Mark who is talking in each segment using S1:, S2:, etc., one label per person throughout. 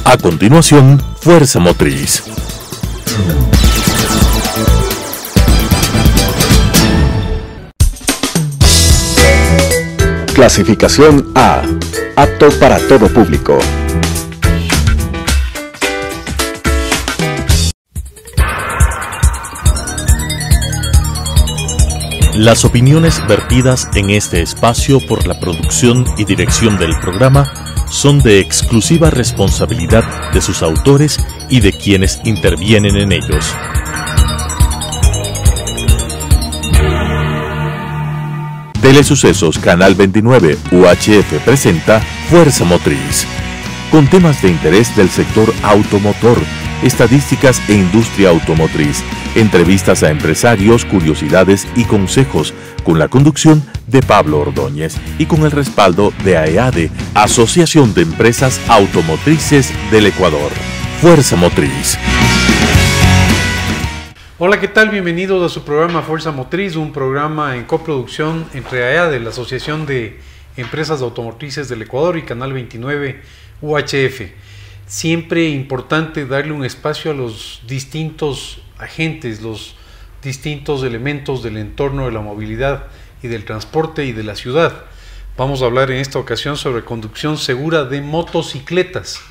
S1: A continuación, Fuerza Motriz.
S2: Clasificación A. Apto para todo público.
S1: Las opiniones vertidas en este espacio por la producción y dirección del programa son de exclusiva responsabilidad de sus autores y de quienes intervienen en ellos. Telesucesos Canal 29 UHF presenta Fuerza Motriz, con temas de interés del sector automotor, estadísticas e industria automotriz, entrevistas a empresarios, curiosidades y consejos, con la conducción de Pablo Ordóñez y con el respaldo de AEADE, Asociación de Empresas Automotrices del Ecuador. Fuerza Motriz.
S3: Hola, ¿qué tal? Bienvenidos a su programa Fuerza Motriz, un programa en coproducción entre AEADE, la Asociación de Empresas Automotrices del Ecuador, y Canal 29 UHF. Siempre importante darle un espacio a los distintos agentes, los distintos elementos del entorno de la movilidad y del transporte y de la ciudad. Vamos a hablar en esta ocasión sobre conducción segura de motocicletas.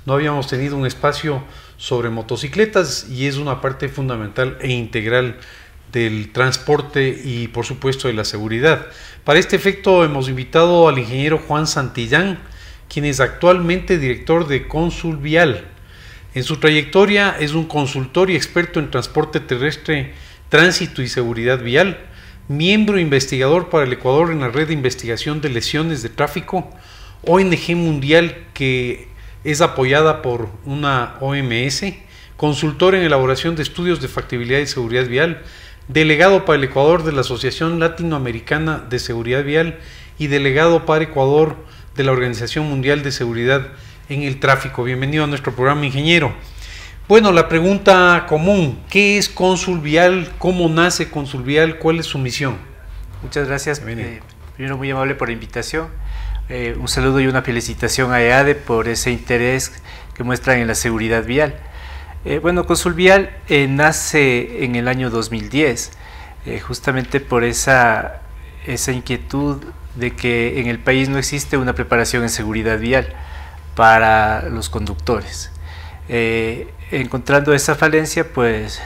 S3: No habíamos tenido un espacio sobre motocicletas y es una parte fundamental e integral del transporte y por supuesto de la seguridad. Para este efecto hemos invitado al ingeniero Juan Santillán, quien es actualmente director de Consul Vial. En su trayectoria es un consultor y experto en transporte terrestre, tránsito y seguridad vial, miembro investigador para el Ecuador en la Red de Investigación de Lesiones de Tráfico, ONG mundial que es apoyada por una OMS, consultor en elaboración de estudios de factibilidad y seguridad vial, delegado para el Ecuador de la Asociación Latinoamericana de Seguridad Vial y delegado para Ecuador de la Organización Mundial de Seguridad en el Tráfico. Bienvenido a nuestro programa, ingeniero. Bueno, la pregunta común, ¿qué es Consul Vial? ¿Cómo nace Consul Vial? ¿Cuál es su misión?
S4: Muchas gracias. Primero, muy amable por la invitación. Un saludo y una felicitación a EADE por ese interés que muestran en la seguridad vial. Bueno, Consul Vial nace en el año 2010, justamente por esa inquietud de que en el país no existe una preparación en seguridad vial para los conductores. Encontrando esa falencia, pues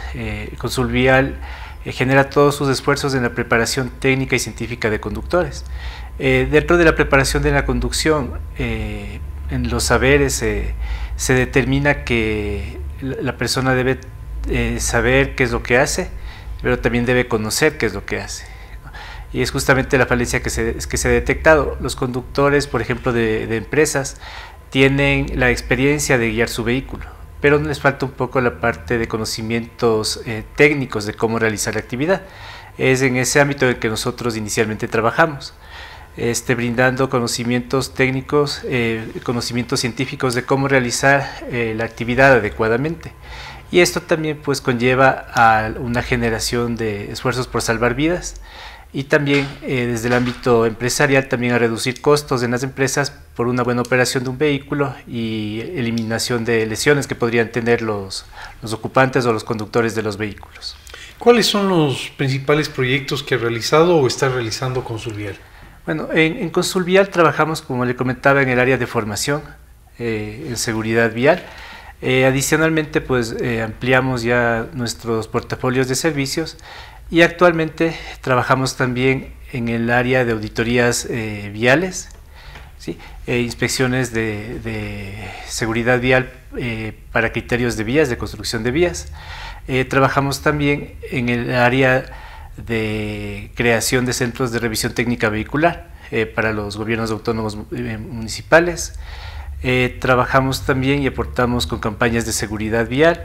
S4: Consul Vial genera todos sus esfuerzos en la preparación técnica y científica de conductores. Dentro de la preparación de la conducción, en los saberes se determina que la persona debe saber qué es lo que hace, pero también debe conocer qué es lo que hace. Y es justamente la falencia que se ha detectado. Los conductores, por ejemplo, de empresas, tienen la experiencia de guiar su vehículo, pero les falta un poco la parte de conocimientos técnicos de cómo realizar la actividad. Es en ese ámbito en que nosotros inicialmente trabajamos, brindando conocimientos técnicos, conocimientos científicos de cómo realizar la actividad adecuadamente. Y esto también pues conlleva a una generación de esfuerzos por salvar vidas, y también desde el ámbito empresarial también a reducir costos en las empresas por una buena operación de un vehículo y eliminación de lesiones que podrían tener los ocupantes o los conductores de los vehículos.
S3: ¿Cuáles son los principales proyectos que ha realizado o está realizando Consul Vial?
S4: Bueno, en Consul Vial trabajamos, como le comentaba, en el área de formación en seguridad vial. Adicionalmente, pues ampliamos ya nuestros portafolios de servicios y actualmente trabajamos también en el área de auditorías viales, ¿sí? Inspecciones de seguridad vial para criterios de vías, de construcción de vías. Trabajamos también en el área de creación de centros de revisión técnica vehicular para los gobiernos autónomos municipales. Trabajamos también y aportamos con campañas de seguridad vial,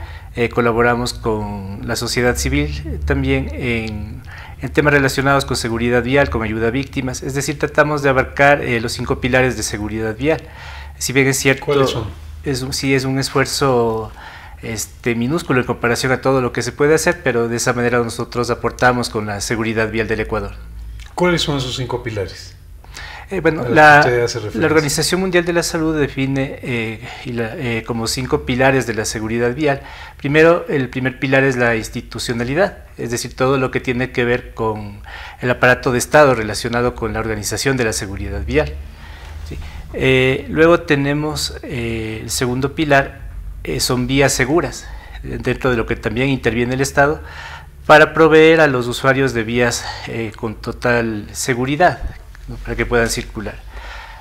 S4: colaboramos con la sociedad civil también en temas relacionados con seguridad vial, con ayuda a víctimas, es decir, tratamos de abarcar los 5 pilares de seguridad vial. Si bien es cierto,
S3: ¿cuáles son?
S4: Sí es un esfuerzo minúsculo en comparación a todo lo que se puede hacer, pero de esa manera nosotros aportamos con la seguridad vial del Ecuador.
S3: ¿Cuáles son esos 5 pilares?
S4: Bueno, la Organización Mundial de la Salud define como 5 pilares de la seguridad vial. Primero, el primer pilar es la institucionalidad, es decir, todo lo que tiene que ver con el aparato de Estado relacionado con la organización de la seguridad vial. ¿Sí? Luego tenemos el segundo pilar, son vías seguras, dentro de lo que también interviene el Estado, para proveer a los usuarios de vías con total seguridad, ¿no? Para que puedan circular.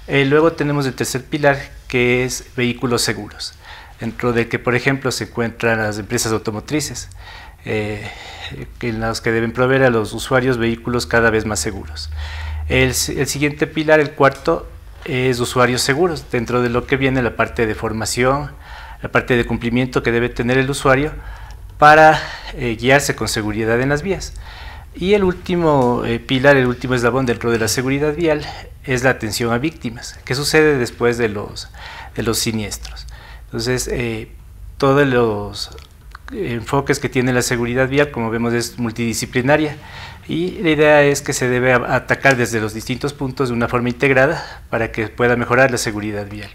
S4: Luego tenemos el tercer pilar, que es vehículos seguros, dentro del que, por ejemplo, se encuentran las empresas automotrices, en las que deben proveer a los usuarios vehículos cada vez más seguros. El siguiente pilar, el cuarto, es usuarios seguros, dentro de lo que viene la parte de formación, la parte de cumplimiento que debe tener el usuario para guiarse con seguridad en las vías. Y el último pilar, el último eslabón dentro de la seguridad vial, es la atención a víctimas, que sucede después de los siniestros. Entonces, todos los enfoques que tiene la seguridad vial, como vemos, es multidisciplinaria, y la idea es que se debe atacar desde los distintos puntos de una forma integrada para que pueda mejorar la seguridad vial.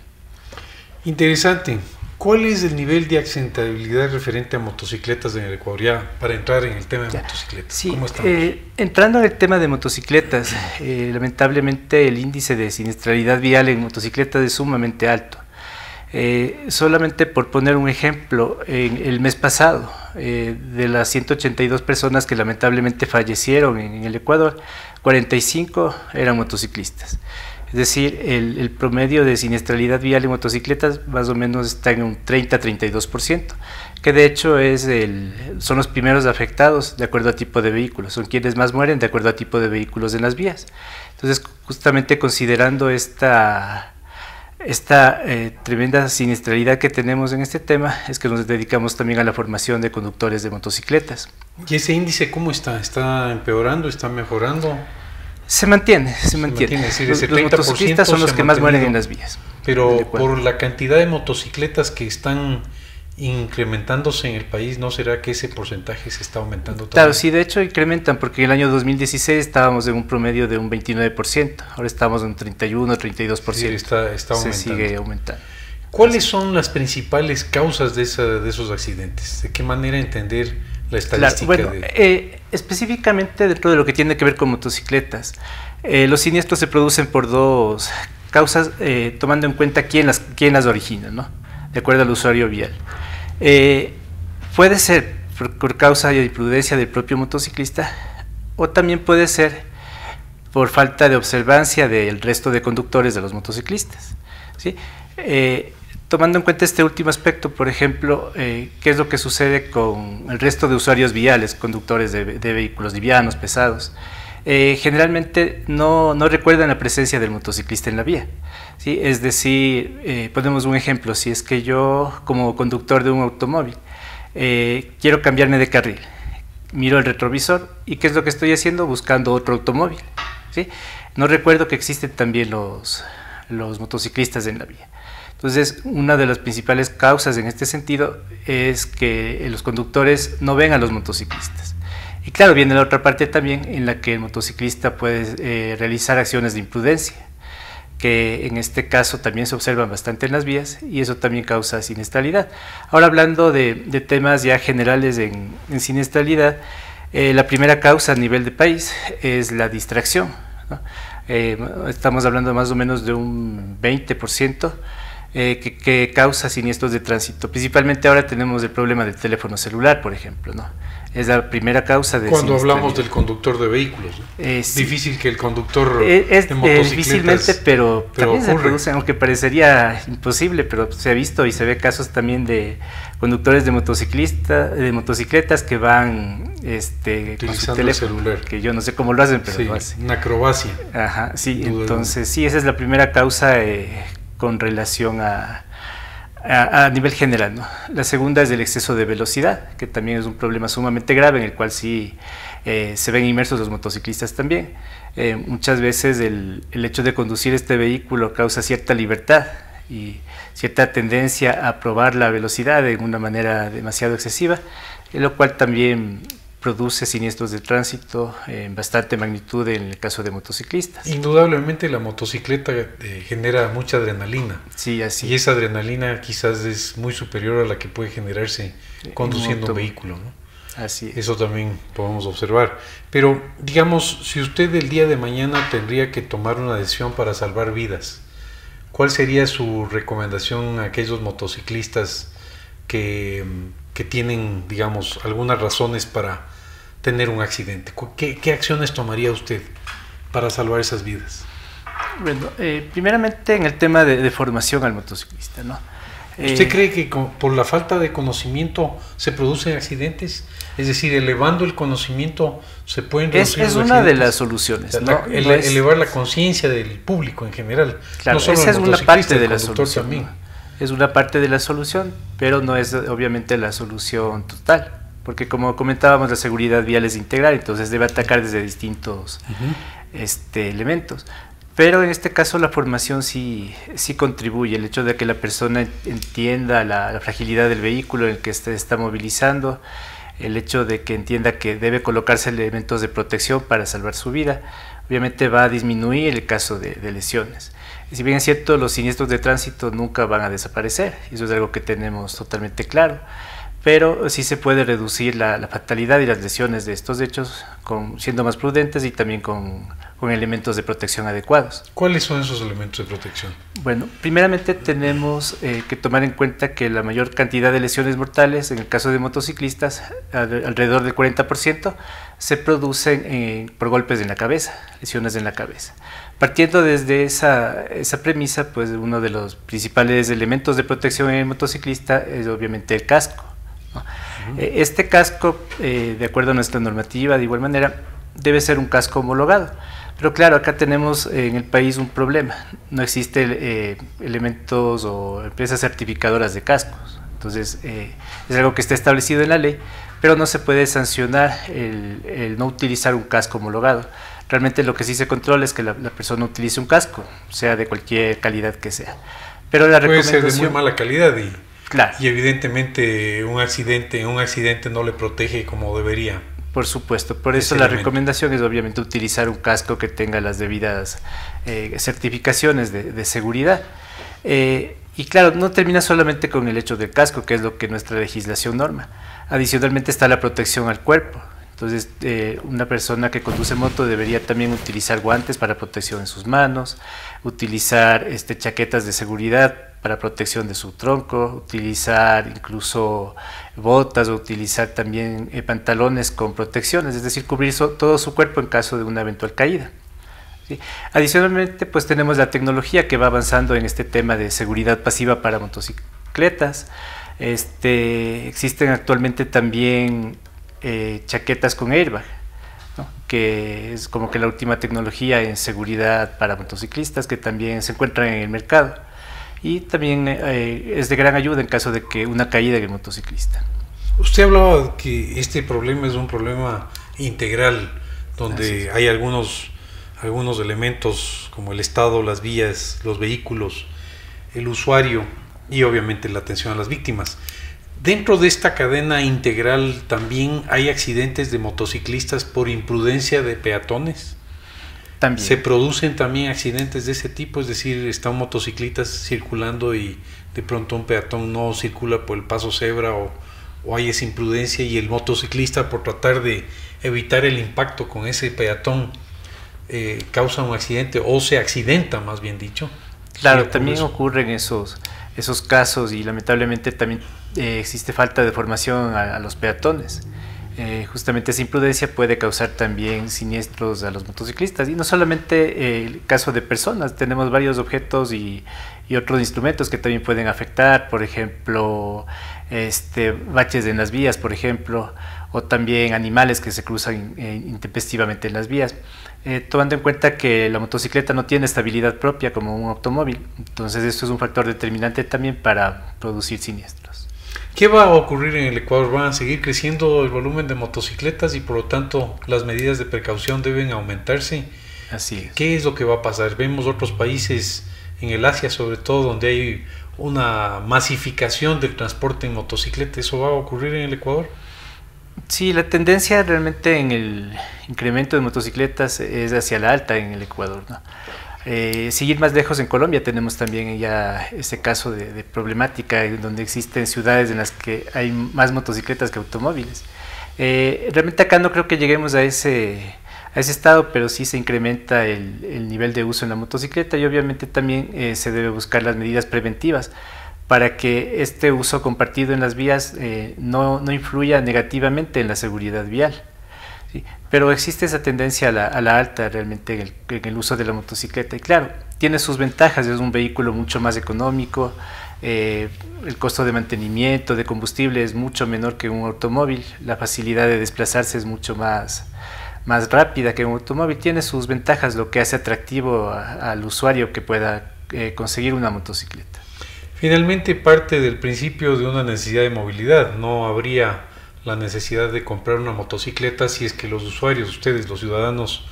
S3: Interesante. ¿Cuál es el nivel de accidentabilidad referente a motocicletas en el Ecuador? Ya, para entrar en el tema de motocicletas.
S4: Sí,
S3: ¿cómo estamos?
S4: Entrando en el tema de motocicletas, lamentablemente el índice de siniestralidad vial en motocicletas es sumamente alto. Solamente por poner un ejemplo, en el mes pasado, de las 182 personas que lamentablemente fallecieron en el Ecuador, 45 eran motociclistas. Es decir, el promedio de siniestralidad vial en motocicletas más o menos está en un 30-32%, que de hecho son los primeros afectados de acuerdo a tipo de vehículos, son quienes más mueren de acuerdo a tipo de vehículos en las vías. Entonces, justamente considerando esta tremenda siniestralidad que tenemos en este tema, es que nos dedicamos también a la formación de conductores de motocicletas.
S3: ¿Y ese índice cómo está? ¿Está empeorando? ¿Está mejorando?
S4: Se mantiene. Es decir, los motociclistas son los que más mueren en las vías.
S3: Pero por la cantidad de motocicletas que están incrementándose en el país, ¿no será que ese porcentaje se está aumentando también?
S4: Claro, sí, de hecho incrementan, porque en el año 2016 estábamos en un promedio de un 29%, ahora estamos en un 31-32%. Sí,
S3: está aumentando.
S4: Se sigue aumentando.
S3: ¿Cuáles son las principales causas de esos accidentes? ¿De qué manera entender la estadística?
S4: Claro, bueno, específicamente dentro de lo que tiene que ver con motocicletas, los siniestros se producen por dos causas, tomando en cuenta quién las origina, ¿no? De acuerdo al usuario vial. Puede ser por causa de imprudencia del propio motociclista, o también puede ser por falta de observancia del resto de conductores de los motociclistas, ¿sí? Tomando en cuenta este último aspecto, por ejemplo, ¿qué es lo que sucede con el resto de usuarios viales, conductores de vehículos livianos, pesados? Generalmente no recuerdan la presencia del motociclista en la vía, ¿sí? Es decir, ponemos un ejemplo: si es que yo, como conductor de un automóvil, quiero cambiarme de carril, miro el retrovisor y ¿qué es lo que estoy haciendo? Buscando otro automóvil, ¿sí? No recuerdo que existen también los motociclistas en la vía. Entonces, una de las principales causas en este sentido es que los conductores no ven a los motociclistas. Y claro, viene la otra parte también en la que el motociclista puede realizar acciones de imprudencia, que en este caso también se observan bastante en las vías, y eso también causa siniestralidad. Ahora, hablando de temas ya generales en siniestralidad, la primera causa a nivel de país es la distracción, ¿no? Estamos hablando más o menos de un 20%, que causa siniestros de tránsito. Principalmente ahora tenemos el problema del teléfono celular, por ejemplo, ¿no? Es la primera causa de
S3: cuando hablamos del conductor de vehículos, ¿no? Es difícil que el conductor de motocicletas,
S4: difícilmente, pero también se produce, aunque parecería imposible, pero se ha visto y se ve casos también de conductores de motocicletas que van con su teléfono, celular, que yo no sé cómo lo hacen, pero
S3: sí,
S4: lo hacen.
S3: Una acrobacia.
S4: Ajá, sí, entonces sí, esa es la primera causa con relación a nivel general, ¿no? La segunda es el exceso de velocidad, que también es un problema sumamente grave, en el cual sí se ven inmersos los motociclistas también. Muchas veces el hecho de conducir este vehículo causa cierta libertad y cierta tendencia a probar la velocidad de una manera demasiado excesiva, lo cual también produce siniestros de tránsito en bastante magnitud en el caso de motociclistas.
S3: Indudablemente la motocicleta genera mucha adrenalina.
S4: Sí, así.
S3: Y esa adrenalina quizás es muy superior a la que puede generarse conduciendo un vehículo, ¿no?
S4: Así es.
S3: Eso también podemos observar. Pero, digamos, si usted el día de mañana tendría que tomar una decisión para salvar vidas, ¿cuál sería su recomendación a aquellos motociclistas que tienen, digamos, algunas razones para tener un accidente? ¿Qué acciones tomaría usted para salvar esas vidas?
S4: Bueno, primeramente en el tema de formación al motociclista, ¿no?
S3: ¿Usted cree que por la falta de conocimiento se producen accidentes? Es decir, elevando el conocimiento se pueden reducir
S4: es una de las soluciones, ¿no?
S3: Elevar la conciencia del público en general.
S4: Claro,
S3: no solo
S4: esa es una parte de la solución.
S3: También.
S4: ¿No? Es una parte de la solución, pero no es obviamente la solución total, porque como comentábamos, la seguridad vial es integral, entonces debe atacar desde distintos elementos. Pero en este caso la formación sí contribuye, el hecho de que la persona entienda la fragilidad del vehículo en el que se está movilizando, el hecho de que entienda que debe colocarse elementos de protección para salvar su vida, obviamente va a disminuir el caso de lesiones. Y si bien es cierto, los siniestros de tránsito nunca van a desaparecer, eso es algo que tenemos totalmente claro, pero sí se puede reducir la fatalidad y las lesiones de estos hechos siendo más prudentes y también con elementos de protección adecuados.
S3: ¿Cuáles son esos elementos de protección?
S4: Bueno, primeramente tenemos que tomar en cuenta que la mayor cantidad de lesiones mortales, en el caso de motociclistas, alrededor del 40%, se producen por golpes en la cabeza, lesiones en la cabeza. Partiendo desde esa premisa, pues uno de los principales elementos de protección en el motociclista es obviamente el casco, ¿no? Este casco, de acuerdo a nuestra normativa, de igual manera, debe ser un casco homologado. Pero claro, acá tenemos en el país un problema, no existen elementos o empresas certificadoras de cascos, entonces es algo que está establecido en la ley, pero no se puede sancionar el no utilizar un casco homologado. Realmente lo que sí se controla es que la persona utilice un casco, sea de cualquier calidad que sea. Pero la
S3: puede ser de muy mala calidad
S4: claro,
S3: y evidentemente un accidente no le protege como debería.
S4: Por supuesto, por eso la recomendación es obviamente utilizar un casco que tenga las debidas certificaciones de seguridad. Y claro, no termina solamente con el hecho del casco, que es lo que nuestra legislación norma. Adicionalmente está la protección al cuerpo. Entonces, una persona que conduce moto debería también utilizar guantes para protección en sus manos, utilizar chaquetas de seguridad para protección de su tronco, utilizar incluso botas o utilizar también pantalones con protecciones, es decir, cubrir todo su cuerpo en caso de una eventual caída. ¿Sí? Adicionalmente, pues tenemos la tecnología que va avanzando en este tema de seguridad pasiva para motocicletas. Existen actualmente también chaquetas con airbag, ¿no? Que es como que la última tecnología en seguridad para motociclistas que también se encuentran en el mercado. Y también es de gran ayuda en caso de que una caída en el motociclista.
S3: Usted hablaba de que este problema es un problema integral, donde hay algunos elementos como el estado, las vías, los vehículos, el usuario y obviamente la atención a las víctimas. Dentro de esta cadena integral también hay accidentes de motociclistas por imprudencia de peatones.
S4: También.
S3: Se producen también accidentes de ese tipo, es decir, está un motociclista circulando y de pronto un peatón no circula por el paso cebra o hay esa imprudencia y el motociclista, por tratar de evitar el impacto con ese peatón, causa un accidente o se accidenta, más bien dicho.
S4: Claro, también ocurren esos casos y lamentablemente también existe falta de formación a los peatones. Justamente esa imprudencia puede causar también siniestros a los motociclistas y no solamente el caso de personas, tenemos varios objetos y otros instrumentos que también pueden afectar, por ejemplo, baches en las vías, por ejemplo, o también animales que se cruzan intempestivamente en las vías, tomando en cuenta que la motocicleta no tiene estabilidad propia como un automóvil, entonces esto es un factor determinante también para producir siniestros.
S3: ¿Qué va a ocurrir en el Ecuador? ¿Van a seguir creciendo el volumen de motocicletas y por lo tanto las medidas de precaución deben aumentarse?
S4: Así es.
S3: ¿Qué es lo que va a pasar? Vemos otros países en el Asia sobre todo donde hay una masificación del transporte en motocicleta. ¿Eso va a ocurrir en el Ecuador?
S4: Sí, la tendencia realmente en el incremento de motocicletas es hacia la alta en el Ecuador, ¿no? Seguir más lejos, en Colombia tenemos también ya ese caso de problemática donde existen ciudades en las que hay más motocicletas que automóviles. Realmente acá no creo que lleguemos a ese estado, pero sí se incrementa el nivel de uso en la motocicleta y obviamente también se debe buscar las medidas preventivas para que este uso compartido en las vías no influya negativamente en la seguridad vial. ¿Sí? Pero existe esa tendencia a la alta realmente en el uso de la motocicleta y claro, tiene sus ventajas, es un vehículo mucho más económico, el costo de mantenimiento, de combustible es mucho menor que un automóvil, la facilidad de desplazarse es mucho más rápida que un automóvil, tiene sus ventajas, lo que hace atractivo al usuario que pueda conseguir una motocicleta.
S3: Finalmente parte del principio de una necesidad de movilidad, no habría la necesidad de comprar una motocicleta si es que los usuarios, ustedes, los ciudadanos,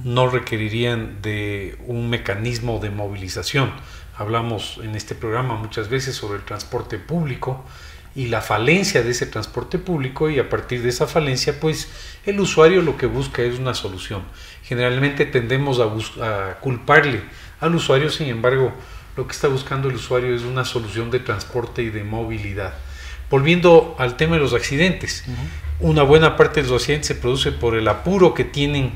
S3: no requerirían de un mecanismo de movilización. Hablamos en este programa muchas veces sobre el transporte público y la falencia de ese transporte público, y a partir de esa falencia pues el usuario lo que busca es una solución. Generalmente tendemos a culparle al usuario, sin embargo lo que está buscando el usuario es una solución de transporte y de movilidad. Volviendo al tema de los accidentes, una buena parte de los accidentes se produce por el apuro que tienen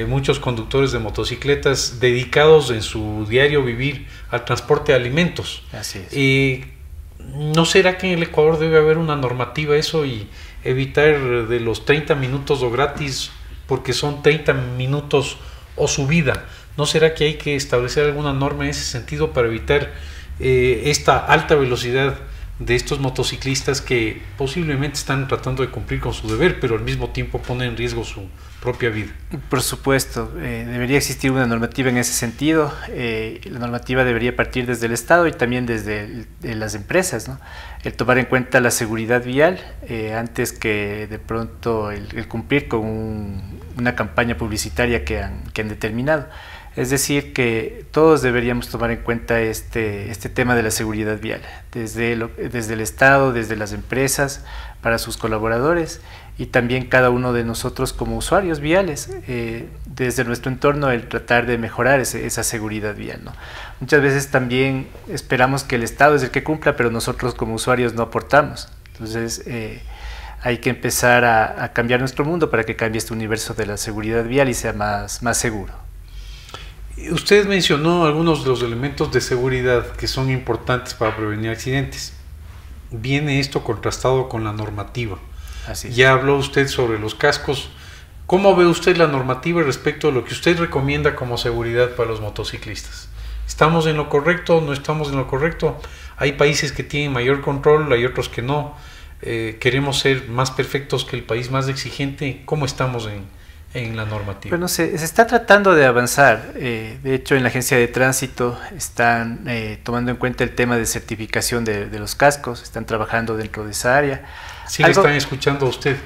S3: muchos conductores de motocicletas dedicados en su diario vivir al transporte de alimentos.
S4: Así es.
S3: ¿No será que en el Ecuador debe haber una normativa eso y evitar de los 30 minutos o gratis porque son 30 minutos o subida? ¿No será que hay que establecer alguna norma en ese sentido para evitar esta alta velocidad de estos motociclistas que posiblemente están tratando de cumplir con su deber, pero al mismo tiempo ponen en riesgo su propia vida?
S4: Por supuesto, debería existir una normativa en ese sentido. La normativa debería partir desde el Estado y también desde las empresas, ¿no? El tomar en cuenta la seguridad vial antes que de pronto el cumplir con una campaña publicitaria que han determinado. Es decir, que todos deberíamos tomar en cuenta este tema de la seguridad vial, desde el Estado, desde las empresas, para sus colaboradores y también cada uno de nosotros como usuarios viales, desde nuestro entorno, el tratar de mejorar esa seguridad vial, ¿no? Muchas veces también esperamos que el Estado es el que cumpla, pero nosotros como usuarios no aportamos. Entonces, hay que empezar a cambiar nuestro mundo para que cambie este universo de la seguridad vial y sea más seguro.
S3: Usted mencionó algunos de los elementos de seguridad que son importantes para prevenir accidentes. Viene esto contrastado con la normativa.
S4: Así es.
S3: Ya habló usted sobre los cascos. ¿Cómo ve usted la normativa respecto a lo que usted recomienda como seguridad para los motociclistas? ¿Estamos en lo correcto? ¿No estamos en lo correcto? Hay países que tienen mayor control, hay otros que no. Queremos ser más perfectos que el país más exigente. ¿Cómo estamos en la normativa?
S4: Bueno, se está tratando de avanzar. De hecho, en la Agencia de Tránsito están tomando en cuenta el tema de certificación de los cascos, están trabajando dentro de esa área.
S3: ¿Sí le están escuchando a usted?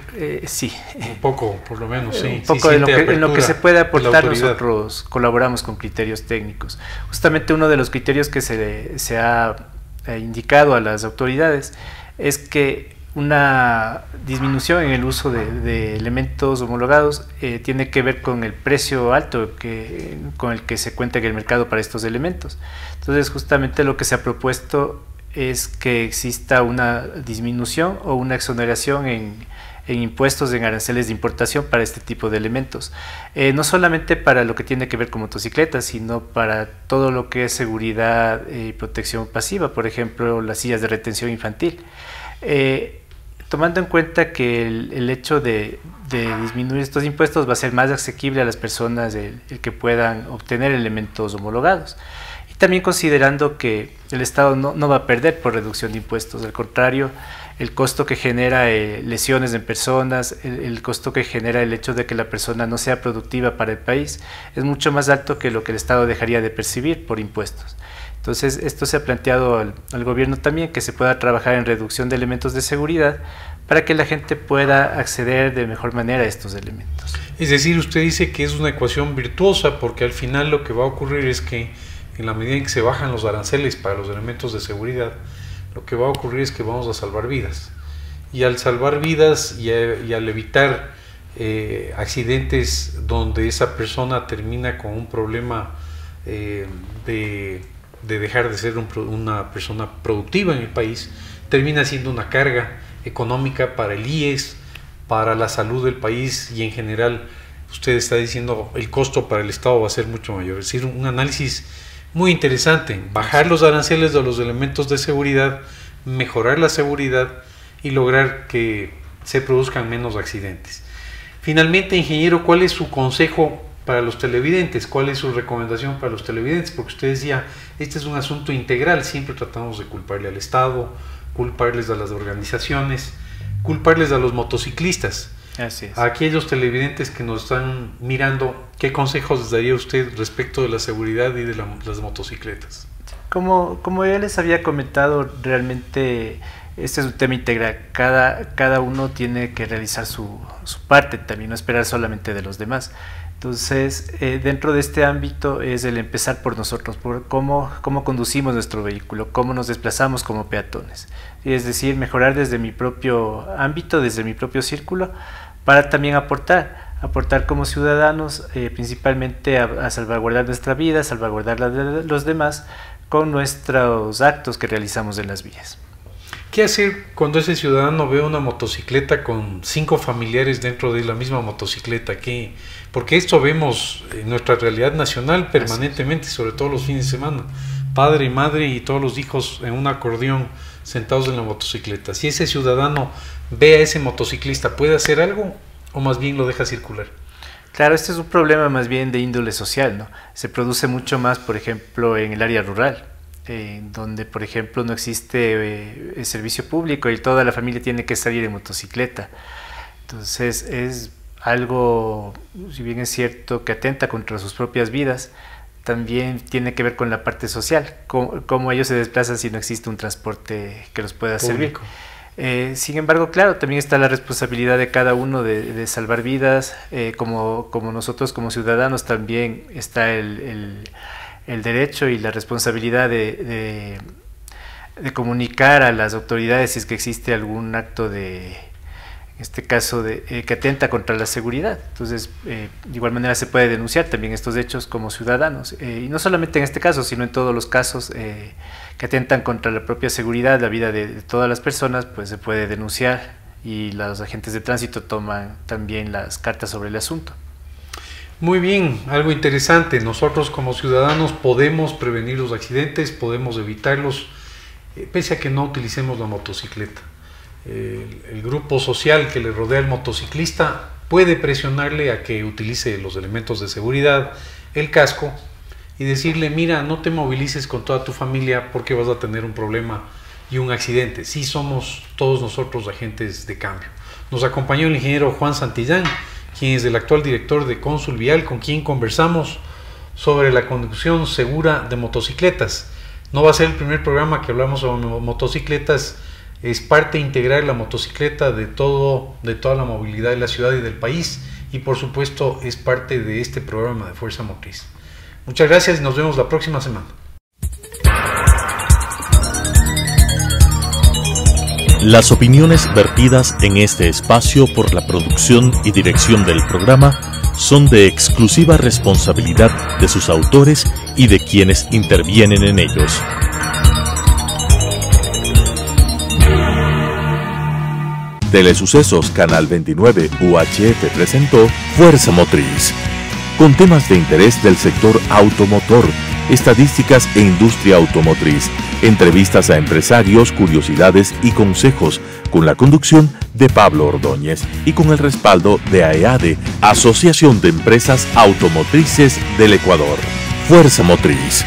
S4: Sí.
S3: Un poco, por lo menos, sí.
S4: Un poco en lo que se puede aportar, nosotros colaboramos con criterios técnicos. Justamente uno de los criterios que se ha indicado a las autoridades es que una disminución en el uso de elementos homologados tiene que ver con el precio alto con el que se cuenta en el mercado para estos elementos. Entonces, justamente lo que se ha propuesto es que exista una disminución o una exoneración en impuestos, en aranceles de importación para este tipo de elementos. No solamente para lo que tiene que ver con motocicletas, sino para todo lo que es seguridad y protección pasiva, por ejemplo, las sillas de retención infantil. Tomando en cuenta que el hecho de disminuir estos impuestos va a ser más asequible a las personas el que puedan obtener elementos homologados. Y también considerando que el Estado no va a perder por reducción de impuestos, al contrario, el costo que genera lesiones en personas, el costo que genera el hecho de que la persona no sea productiva para el país, es mucho más alto que lo que el Estado dejaría de percibir por impuestos. Entonces, esto se ha planteado al gobierno también, que se pueda trabajar en reducción de elementos de seguridad para que la gente pueda acceder de mejor manera a estos elementos.
S3: Es decir, usted dice que es una ecuación virtuosa, porque al final lo que va a ocurrir es que en la medida en que se bajan los aranceles para los elementos de seguridad, lo que va a ocurrir es que vamos a salvar vidas. y al salvar vidas y al evitar accidentes donde esa persona termina con un problema de dejar de ser una persona productiva en el país, termina siendo una carga económica para el IES, para la salud del país y en general, usted está diciendo, el costo para el Estado va a ser mucho mayor. Es decir, un análisis muy interesante, bajar los aranceles de los elementos de seguridad, mejorar la seguridad y lograr que se produzcan menos accidentes. Finalmente, ingeniero, ¿cuál es su consejo para los televidentes? ¿Cuál es su recomendación para los televidentes? Porque usted decía, este es un asunto integral, siempre tratamos de culparle al Estado, culparles a las organizaciones, culparles a los motociclistas.
S4: Así es.
S3: A aquellos televidentes que nos están mirando, ¿qué consejos les daría usted respecto de la seguridad y de las motocicletas?
S4: Como ya les había comentado, realmente este es un tema integral. Cada uno tiene que realizar su parte también, no esperar solamente de los demás. Entonces, dentro de este ámbito es el empezar por nosotros, por cómo conducimos nuestro vehículo, cómo nos desplazamos como peatones. Es decir, mejorar desde mi propio ámbito, desde mi propio círculo, para también aportar como ciudadanos, principalmente a salvaguardar nuestra vida, salvaguardar la de los demás, con nuestros actos que realizamos en las vías.
S3: ¿Qué hacer cuando ese ciudadano ve una motocicleta con 5 familiares dentro de la misma motocicleta? Porque esto vemos en nuestra realidad nacional permanentemente, sobre todo los fines de semana. Padre y madre y todos los hijos en un acordeón sentados en la motocicleta. Si ese ciudadano ve a ese motociclista, ¿puede hacer algo o más bien lo deja circular?
S4: Claro, este es un problema más bien de índole social, ¿no? Se produce mucho más, por ejemplo, en el área rural, donde, por ejemplo, no existe el servicio público y toda la familia tiene que salir en motocicleta. Entonces, es algo, si bien es cierto, que atenta contra sus propias vidas, también tiene que ver con la parte social, cómo ellos se desplazan si no existe un transporte que los pueda servir. Sin embargo, claro, también está la responsabilidad de cada uno de salvar vidas, como nosotros como ciudadanos también está el derecho y la responsabilidad de comunicar a las autoridades si es que existe algún acto en este caso que atenta contra la seguridad. Entonces, de igual manera se puede denunciar también estos hechos como ciudadanos, y no solamente en este caso, sino en todos los casos que atentan contra la propia seguridad, la vida de todas las personas, pues se puede denunciar y los agentes de tránsito toman también las cartas sobre el asunto.
S3: Muy bien, algo interesante. Nosotros como ciudadanos podemos prevenir los accidentes, podemos evitarlos, pese a que no utilicemos la motocicleta. El grupo social que le rodea al motociclista puede presionarle a que utilice los elementos de seguridad, el casco, y decirle, mira, no te movilices con toda tu familia porque vas a tener un problema y un accidente. Sí, somos todos nosotros agentes de cambio. Nos acompañó el ingeniero Juan Santillán, quien es el actual director de Cónsul Vial, con quien conversamos sobre la conducción segura de motocicletas. No va a ser el primer programa que hablamos sobre motocicletas. Es parte integral la motocicleta de toda la movilidad de la ciudad y del país, y por supuesto es parte de este programa de Fuerza Motriz. Muchas gracias y nos vemos la próxima semana.
S1: Las opiniones vertidas en este espacio por la producción y dirección del programa son de exclusiva responsabilidad de sus autores y de quienes intervienen en ellos. Telesucesos Canal 29 UHF presentó Fuerza Motriz, con temas de interés del sector automotor, estadísticas e industria automotriz, entrevistas a empresarios, curiosidades y consejos, con la conducción de Pablo Ordóñez y con el respaldo de AEADE, Asociación de Empresas Automotrices del Ecuador. Fuerza Motriz.